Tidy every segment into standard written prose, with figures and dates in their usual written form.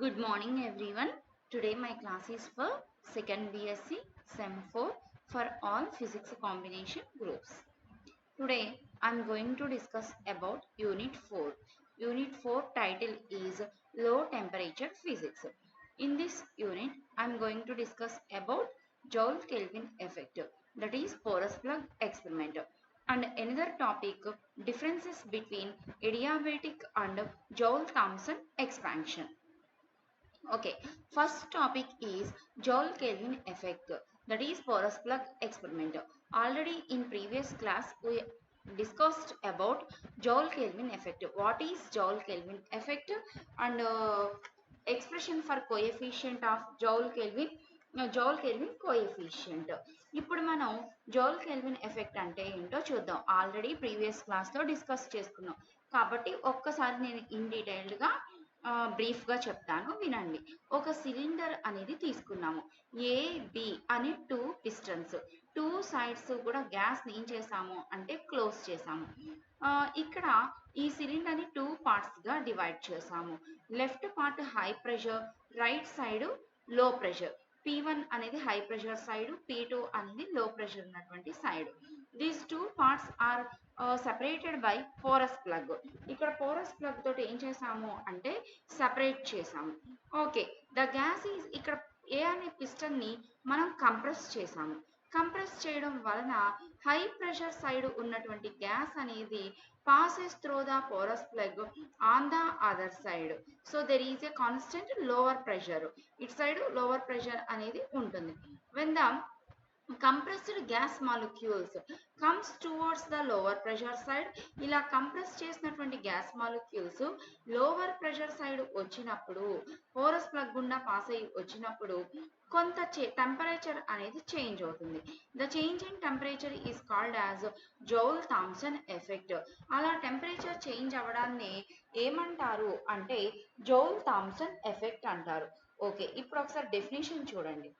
Good morning everyone. Today my class is for second BSc Sem 4 for all physics combination groups. Today I am going to discuss about Unit 4. Unit 4 title is Low Temperature Physics. In this unit I am going to discuss about Joule-Kelvin effect, that is porous plug experiment. And another topic, differences between adiabatic and Joule-Thomson expansion. Okay, first topic is Joule-Kelvin effect, that is porous plug experiment. Already in previous class we discussed about Joule-Kelvin effect. What is Joule-Kelvin effect and expression for coefficient of Joule-Kelvin Joule-Kelvin coefficient. ఇప్పుడు మనం Joule-Kelvin effect అంటే ఏంటో చూద్దాం. Already previous క్లాస్లో discuss చేసుకున్నాం కాబట్టి ఒక్కసారి నేను ఇన్ డీటెయిల్డ్గా బ్రీఫ్గా చెప్తాను, వినండి. ఒక సిలిండర్ అనేది తీసుకున్నాము. ఏ బి అనే టూ పిస్టన్స్, టూ సైడ్స్ కూడా గ్యాస్ని ఏం చేసాము అంటే క్లోజ్ చేసాము. ఇక్కడ ఈ సిలిండర్ని టూ పార్ట్స్గా డివైడ్ చేసాము. Left part high pressure, right side లో ప్రెషర్. P1 అనేది హై ప్రెషర్ సైడ్, P2 అనేది లో ప్రెషర్ ఉన్నటువంటి side. These two parts are separated by porous plug. ఇక్కడ పోరస్ ప్లగ్ తోటి ఏం చేసాము అంటే సెపరేట్ చేసాము. ఓకే, ద గ్యాస్ ఈజ్ ఇక్కడ ఏ అనే పిస్టన్ని మనం కంప్రెస్ చేసాము. కంప్రెస్ చేయడం వలన హై ప్రెషర్ సైడ్ ఉన్నటువంటి గ్యాస్ అనేది passes through the porous plug on the other side. So there is a constant lower pressure. It side lower pressure అనేది ఉంటుంది. When the compressed gas molecules comes towards the lower pressure side, ఇలా compress చేసినటువంటి gas molecules lower pressure side వచ్చినప్పుడు, porous plug గుండా pass అయ్యి వచ్చినప్పుడు కొంత temperature అనేది చేంజ్ అవుతుంది. The change in temperature is called as joule-Thomson effect. అలా టెంపరేచర్ చేంజ్ అవ్వడాన్ని ఏమంటారు అంటే జౌల్-థామ్సన్ ఎఫెక్ట్ అంటారు. ఓకే, ఇప్పుడు ఒకసారి డెఫినేషన్ చూడండి.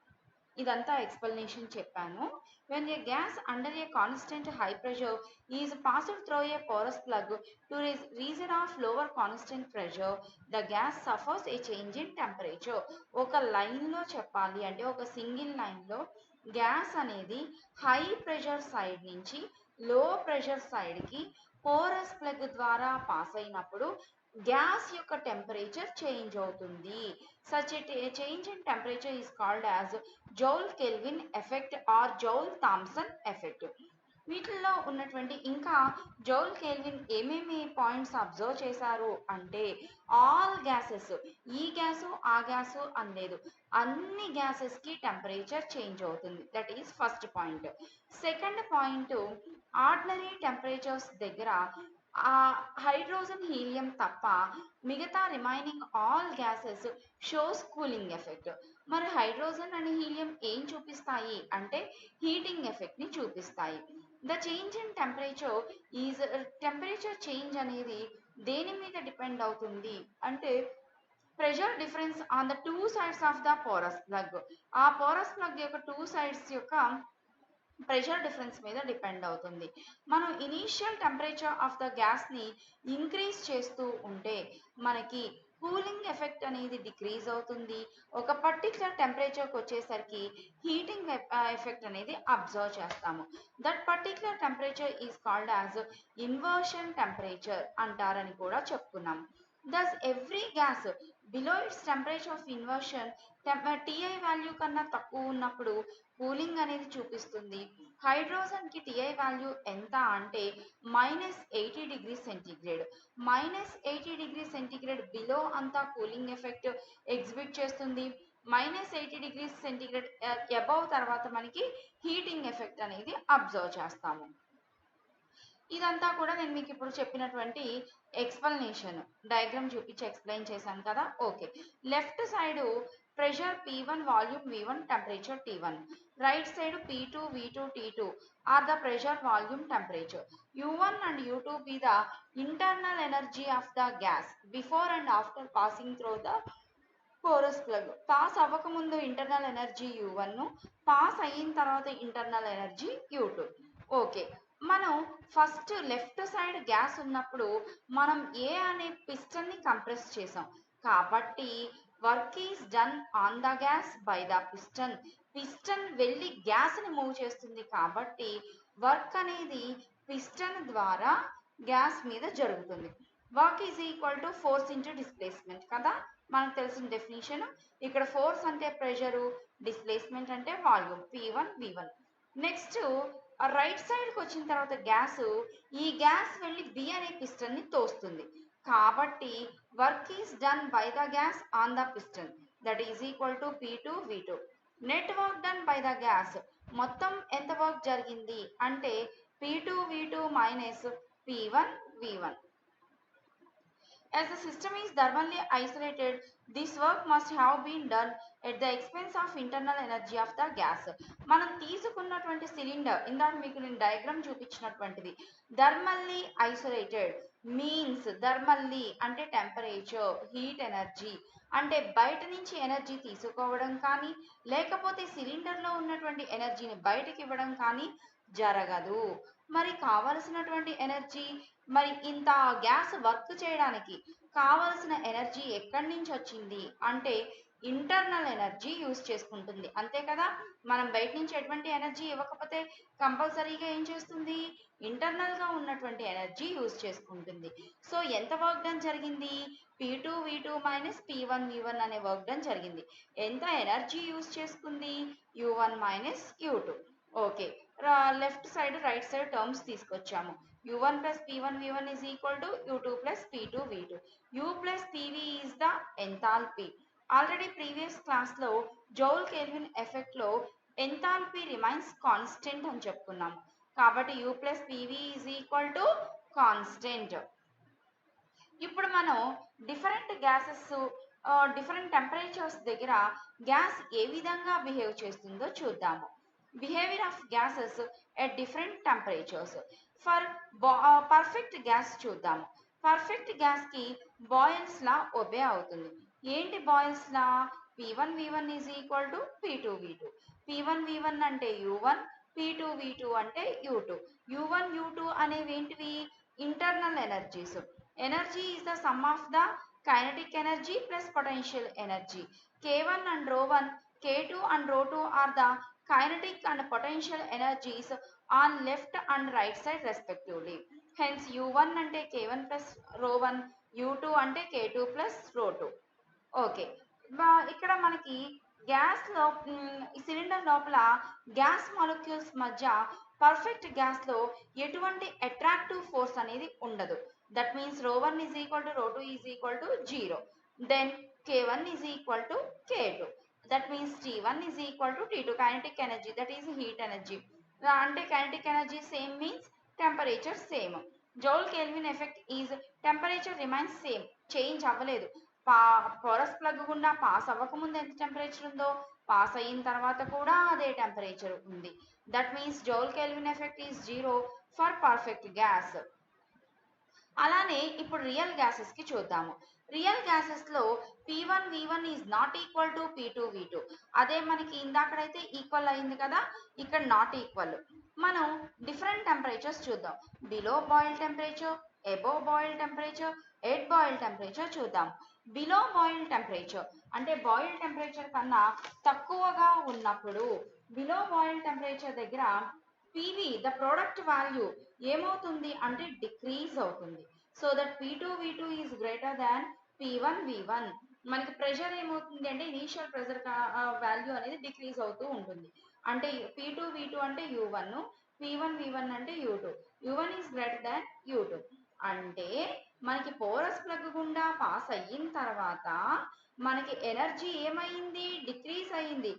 ఇదంతా ఎక్స్ప్లెనేషన్ చెప్పాను. when a gas under a constant high pressure is passed through a porous plug to a region of lower constant pressure, the gas suffers a change in temperature. ఒక లైన్లో చెప్పాలి అంటే ఒక సింగిల్ లైన్లో gas అనేది high pressure side నుంచి లో pressure సైడ్కి పోరస్ ప్లగ్ ద్వారా పాస్ అయినప్పుడు గ్యాస్ యొక్క టెంపరేచర్ చేంజ్ అవుతుంది. Such a change in temperature is called as joule-kelvin effect are joule-Thomson effect. వీటిల్లో ఉన్నటువంటి ఇంకా జౌల్-కెల్విన్ ఏమేమి పాయింట్స్ అబ్జర్వ్ చేశారు అంటే ఆల్ గ్యాసెస్, ఈ గ్యాసు ఆ గ్యాసు అని లేదు, అన్ని గ్యాసెస్కి టెంపరేచర్ చేంజ్ అవుతుంది. That is first point. Second point, ordinary temperatures దగ్గర హైడ్రోజన్, హీలియం తప్ప మిగతా remaining all gases shows cooling effect. మరి హైడ్రోజన్ అండ్ హీలియం ఏం చూపిస్తాయి అంటే హీటింగ్ ఎఫెక్ట్ని చూపిస్తాయి. The change in temperature is, temperature change అనేది దేని మీద డిపెండ్ అవుతుంది అంటే pressure difference on the two sides of the porous plug. ఆ పోరస్ ప్లగ్ యొక్క టూ సైడ్స్ యొక్క ప్రెషర్ డిఫరెన్స్ మీద డిపెండ్ అవుతుంది. మనం ఇనీషియల్ టెంపరేచర్ ఆఫ్ ద గ్యాస్ని ఇంక్రీజ్ చేస్తూ ఉంటే మనకి కూలింగ్ ఎఫెక్ట్ అనేది డిక్రీజ్ అవుతుంది. ఒక పర్టిక్యులర్ టెంపరేచర్కి వచ్చేసరికి హీటింగ్ ఎఫెక్ట్ అనేది అబ్జర్వ్ చేస్తాము. That particular temperature is called as inversion temperature అంటారని కూడా చెప్పుకున్నాం. Thus every gas below its temperature of inversion TI value కన్నా తక్కువ ఉన్నప్పుడు కూలింగ్ అనేది చూపిస్తుంది. హైడ్రోజన్కి TI వాల్యూ ఎంత అంటే -80 డిగ్రీ సెంటీగ్రేడ్. -80 సెంటీగ్రేడ్ బిలో అంతా కూలింగ్ ఎఫెక్ట్ ఎగ్జిబిట్ చేస్తుంది. -80 డిగ్రీ సెంటీగ్రేడ్ అబౌవ్ తర్వాత మనకి హీటింగ్ ఎఫెక్ట్ అనేది అబ్జర్వ్ చేస్తాము. ఇదంతా కూడా నేను మీకు ఇప్పుడు చెప్పినటువంటి ఎక్స్ప్లెనేషన్ డయాగ్రామ్ చూపించి ఎక్స్ప్లెయిన్ చేశాను కదా. Okay, left side pressure P1, volume V1, temperature T1. Right side P2, V2, T2 are the pressure, volume, temperature. U1 and U2 be the internal energy of the gas before and after passing through the porous plug. Pass అవ్వకముందు internal energy U1, pass అయిన తర్వాత internal energy U2. Okay, మనం first left side gas ఉన్నప్పుడు మనం A అనే పిస్టన్ని compress చేసాం కాబట్టి work is done on the gas by the piston. Piston వెళ్ళి గ్యాస్ని మూవ్ చేస్తుంది కాబట్టి వర్క్ అనేది పిస్టన్ ద్వారా గ్యాస్ మీద జరుగుతుంది. Work is equal to force into displacement కదా, మనకు తెలిసిన డెఫినేషన్. ఇక్కడ ఫోర్స్ అంటే ప్రెషరు, డిస్ప్లేస్మెంట్ అంటే volume, P1 V1. Next right సైడ్కి వచ్చిన తర్వాత గ్యాస్, ఈ గ్యాస్ వెళ్ళి బి అనే పిస్టన్ని తోస్తుంది కాబట్టి work is done by the gas on the piston that is equal to P2 V2. Net work done by the gas, మొత్తం ఎంత వర్క్ జరిగింది అంటే P2 V2 minus P1 V1. As the system is thermally isolated, this work must have been done at the expense of internal energy of the gas. మనం తీసుకున్నటువంటి cylinder ఇందాక మీకు నేను diagram చూపించినటువంటిది థర్మల్లీ ఐసోలేటెడ్ మీన్స్, థర్మల్లీ అంటే temperature, heat energy అంటే బయట నుంచి ఎనర్జీ తీసుకోవడం కానీ లేకపోతే సిలిండర్లో ఉన్నటువంటి ఎనర్జీని బయటకి ఇవ్వడం కానీ జరగదు. మరి కావలసినటువంటి ఎనర్జీ, మరి ఇంత గ్యాస్ వర్క్ చేయడానికి కావలసిన ఎనర్జీ ఎక్కడి నుంచి వచ్చింది అంటే ఇంటర్నల్ ఎనర్జీ యూజ్ చేసుకుంటుంది, అంతే కదా. మనం బయట నుంచి ఎటువంటి ఎనర్జీ ఇవ్వకపోతే కంపల్సరీగా ఏం చేస్తుంది, ఇంటర్నల్గా ఉన్నటువంటి ఎనర్జీ యూజ్ చేసుకుంటుంది. సో ఎంత వర్క్ డన్ జరిగింది, P2 V2 minus P1 V1 అనే వర్క్ డన్ జరిగింది. ఎంత ఎనర్జీ యూజ్ చేసుకుంది, U1 minus U2. Okay, left side right side terms తీసుకొచ్చాము. U1 plus P1 V1 is equal to U2 plus P2 V2. U plus PV is the enthalpy. Already previous క్లాస్లో Joule Kelvin ఎఫెక్ట్లో enthalpy remains constant అని చెప్పుకున్నాము కాబట్టి U plus PV is equal to constant. ఇప్పుడు మనం different gases different temperatures దగ్గర gas ఏ విధంగా బిహేవ్ చేస్తుందో చూద్దాము. Behaviour of gases at different temperatures. For perfect gas చూద్దాము. పర్ఫెక్ట్ గ్యాస్కి బాయిల్స్ లా ఒబే అవుతుంది. ఏంటి Boyle's law, P1 V1 is equal to P2 V2. P1 V1 అంటే U1, P2 V2 అంటే U2. U1 U2 అనేవి ఏంటివి, internal energies. Energy is the sum of the kinetic energy plus potential energy. K1 and ρ1, K2 and ρ2 are the kinetic and potential energies on left and right side respectively. Hence U1 అంటే K1 plus ρ1, U2 అంటే K2 plus ρ2. Okay, ఇక్కడ మనకి గ్యాస్లో cylinder లోపల gas molecules మధ్య perfect గ్యాస్లో ఎటువంటి attractive force అనేది ఉండదు. That means ρ1 is equal to ρ2 is equal to 0. Then K1 is equal to K2. That means T1 is equal to T2. Kinetic energy that is heat energy. అంటే kinetic energy same means temperature same. Joule Kelvin effect is temperature remains same, change అవ్వలేదు. Porous plug గుండా pass అవ్వకముందు ఎంత temperature ఉందో pass అయిన తర్వాత కూడా అదే టెంపరేచర్ ఉంది. That means Joule Kelvin effect is 0 for perfect gas. అలానే ఇప్పుడు రియల్ గ్యాసెస్కి చూద్దాము. రియల్ గ్యాసెస్లో P1 V1 is not equal to P2 V2. అదే మనకి ఇందాకడైతే ఈక్వల్ అయింది కదా, ఇక్కడ నాట్ ఈక్వల్. మనం డిఫరెంట్ టెంపరేచర్స్ చూద్దాం. Below boil temperature, above boil temperature, at boil temperature చూద్దాం. బిలో బాయిల్ టెంపరేచర్ అంటే బాయిల్ టెంపరేచర్ కన్నా తక్కువగా ఉన్నప్పుడు బిలో బాయిల్ టెంపరేచర్ దగ్గర PV ద ప్రోడక్ట్ వాల్యూ ఏమవుతుంది అంటే డిక్రీజ్ అవుతుంది. So that P2 V2 is greater than P1 V1. మనకి ప్రెషర్ ఏమవుతుంది అంటే ఇనీషియల్ ప్రెషర్ వాల్యూ అనేది డిక్రీజ్ అవుతూ ఉంటుంది. అంటే P2 V2 అంటే U1, P1 V1 అంటే U2. U1 is greater than U2. అంటే మనకి పోరస్ ప్లగ్ గుండా పాస్ అయిన తర్వాత మనకి ఎనర్జీ ఏమైంది, డిక్రీజ్ అయింది.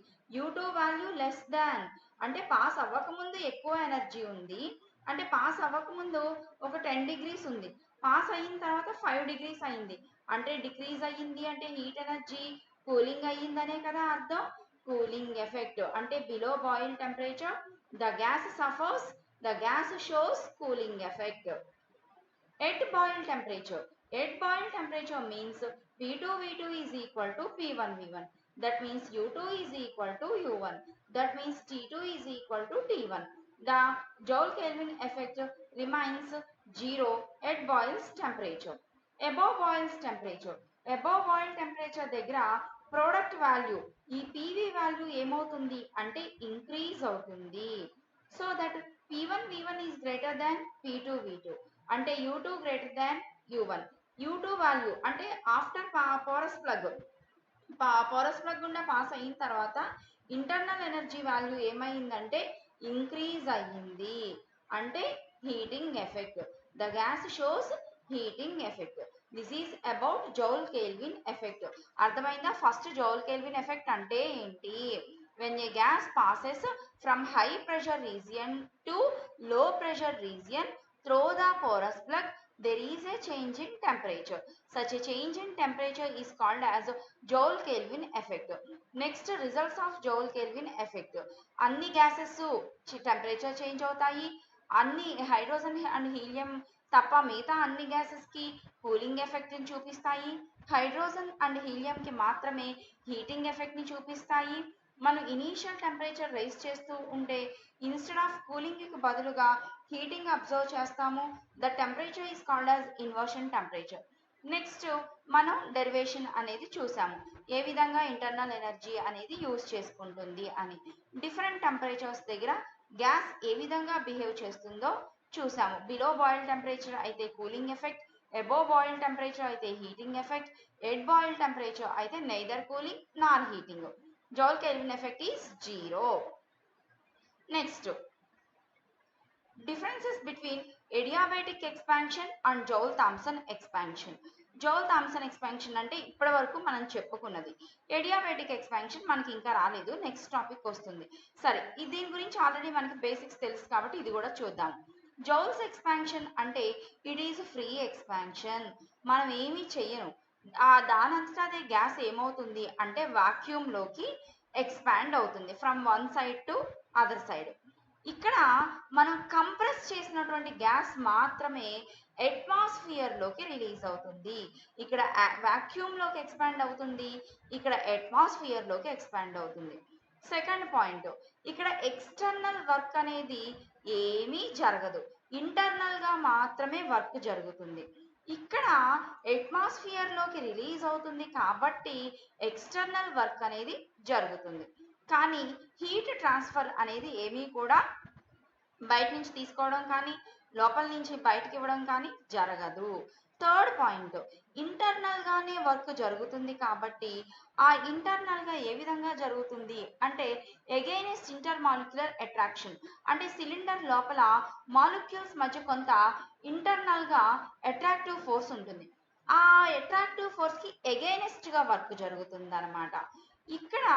U2 వాల్యూ లెస్ దాన్ అంటే పాస్ అవ్వకముందు ఎక్కువ ఎనర్జీ ఉంది, అంటే పాస్ అవ్వకముందు ఒక 10 degrees ఉంది, పాస్ అయిన తర్వాత 5 degrees అయింది. అంటే డిక్రీజ్ అయ్యింది అంటే హీట్ ఎనర్జీ కూలింగ్ అయ్యిందనే కదా అర్థం. కూలింగ్ ఎఫెక్ట్ అంటే below boil temperature the gas suffers, the gas shows cooling effect. At boil temperature. At boil temperature means P2 V2 is equal to P1 V1. That means U2 is equal to U1. That means T2 is equal to T1. The Joule Kelvin effect remains 0 at boils temperature. Above boils temperature. Above boil temperature దగ్గర product value, ఈ PV value ఏమవుతుంది అంటే increase అవుతుంది. So that P1 V1 is greater than P2 V2 అంటే U2 greater than U1. U2 value అంటే after porous plug గుండా pass అయిన తర్వాత ఇంటర్నల్ ఎనర్జీ వాల్యూ ఏమైందంటే ఇంక్రీజ్ అయ్యింది అంటే heating effect. The gas shows heating effect. This is about joule Kelvin effect. అర్థమైందా? First joule Kelvin effect అంటే ఏంటి? when a gas passes from high pressure region to low pressure region through the porous plug, there is a change in temperature. Such a change in temperature is called as Joule Kelvin effect. Next, results of Joule Kelvin effect. అన్ని gases temperature change అవుతాయి. అన్ని hydrogen and helium తప్ప మిగతా అన్ని gases కి cooling effect ని చూపిస్తాయి. Hydrogen and helium కి మాత్రమే హీటింగ్ ఎఫెక్ట్ ని చూపిస్తాయి. మనం ఇనీషియల్ టెంపరేచర్ రైజ్ చేస్తూ ఉంటే ఇన్స్టెడ్ ఆఫ్ కూలింగ్కి బదులుగా హీటింగ్ అబ్జర్వ్ చేస్తాము. The temperature is called as inversion temperature. Next మనం డెరివేషన్ అనేది చూసాము, ఏ విధంగా ఇంటర్నల్ ఎనర్జీ అనేది యూజ్ చేసుకుంటుంది అని. డిఫరెంట్ టెంపరేచర్స్ దగ్గర గ్యాస్ ఏ విధంగా బిహేవ్ చేస్తుందో చూసాము. బిలో బాయిల్ టెంపరేచర్ అయితే cooling effect, above boil temperature అయితే heating effect, at boil temperature అయితే neither cooling nor heating. Joule Kelvin effect is 0. Next, differences between adiabatic expansion and Joule-Thomson expansion. Joule-Thomson expansion అంటే ఇప్పటి వరకు మనం చెప్పుకున్నది. adiabatic expansion మనకి ఇంకా రాలేదు, నెక్స్ట్ టాపిక్ వస్తుంది. సరే, దీని గురించి ఆల్రెడీ మనకి బేసిక్స్ తెలుసు కాబట్టి ఇది కూడా చూద్దాం. జౌల్స్ ఎక్స్పాన్షన్ అంటే ఇట్ ఈజ్ ఫ్రీ ఎక్స్పాన్షన్. మనం ఏమీ చెయ్యను, దానంతటా అదే గ్యాస్ ఏమవుతుంది అంటే వాక్యూమ్లోకి ఎక్స్పాండ్ అవుతుంది from one side to other side. ఇక్కడ మనం కంప్రెస్ చేసినటువంటి గ్యాస్ మాత్రమే అట్మాస్ఫియర్లోకి రిలీజ్ అవుతుంది. ఇక్కడ వాక్యూమ్లోకి ఎక్స్పాండ్ అవుతుంది, ఇక్కడ అట్మాస్ఫియర్లోకి ఎక్స్పాండ్ అవుతుంది. సెకండ్ పాయింట్, ఇక్కడ ఎక్స్టర్నల్ వర్క్ అనేది ఏమీ జరగదు, ఇంటర్నల్గా మాత్రమే వర్క్ జరుగుతుంది. ఇక్కడ అట్మాస్ఫియర్లోకి రిలీజ్ అవుతుంది కాబట్టి ఎక్స్టర్నల్ వర్క్ అనేది జరుగుతుంది, కానీ హీట్ ట్రాన్స్ఫర్ అనేది ఏమీ కూడా బయట నుంచి తీసుకోవడం కానీ లోపల నుంచి బయటకి ఇవ్వడం కానీ జరగదు. థర్డ్ పాయింట్, ఇంటర్నల్గానే వర్క్ జరుగుతుంది కాబట్టి ఆ ఇంటర్నల్గా ఏ విధంగా జరుగుతుంది అంటే ఎగైనెస్ట్ ఇంటర్ మాలిక్యులర్ అట్రాక్షన్. అంటే సిలిండర్ లోపల మాలిక్యూల్స్ మధ్య కొంత ఇంటర్నల్గా అట్రాక్టివ్ ఫోర్స్ ఉంటుంది, ఆ అట్రాక్టివ్ ఫోర్స్కి ఎగైనెస్ట్గా వర్క్ జరుగుతుంది అనమాట. ఇక్కడ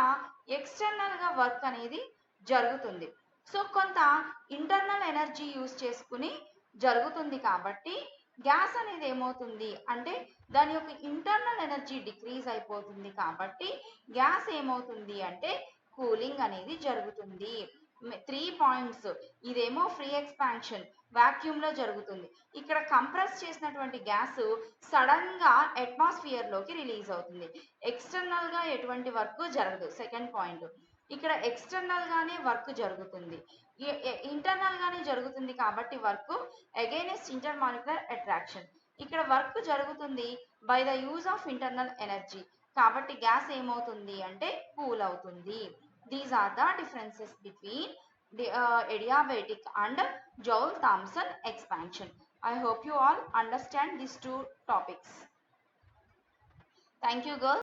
ఎక్స్టర్నల్గా వర్క్ అనేది జరుగుతుంది. సో కొంత ఇంటర్నల్ ఎనర్జీ యూజ్ చేసుకుని జరుగుతుంది కాబట్టి గ్యాస్ అనేది ఏమవుతుంది అంటే దాని యొక్క ఇంటర్నల్ ఎనర్జీ డిక్రీజ్ అయిపోతుంది కాబట్టి గ్యాస్ ఏమవుతుంది అంటే కూలింగ్ అనేది జరుగుతుంది. 3 పాయింట్స్, ఇదేమో ఫ్రీ ఎక్స్పాన్షన్ వాక్యూమ్లో జరుగుతుంది, ఇక్కడ కంప్రెస్ చేసినటువంటి గ్యాస్ సడన్గా అట్మాస్ఫియర్లోకి రిలీజ్ అవుతుంది, ఎక్స్టర్నల్గా ఎటువంటి వర్క్ జరగదు. సెకండ్ పాయింట్, ఇక్కడ ఎక్స్టర్నల్గానే వర్క్ జరుగుతుంది, ఇంటర్నల్గానే జరుగుతుంది కాబట్టి work against inter molecular attraction. ఇక్కడ వర్క్ జరుగుతుంది by the use of internal energy కాబట్టి గ్యాస్ ఏమవుతుంది అంటే కూల్ అవుతుంది. These are the differences between the adiabatic and Joule-Thomson expansion. I hope you all understand these two topics. Thank you, girls.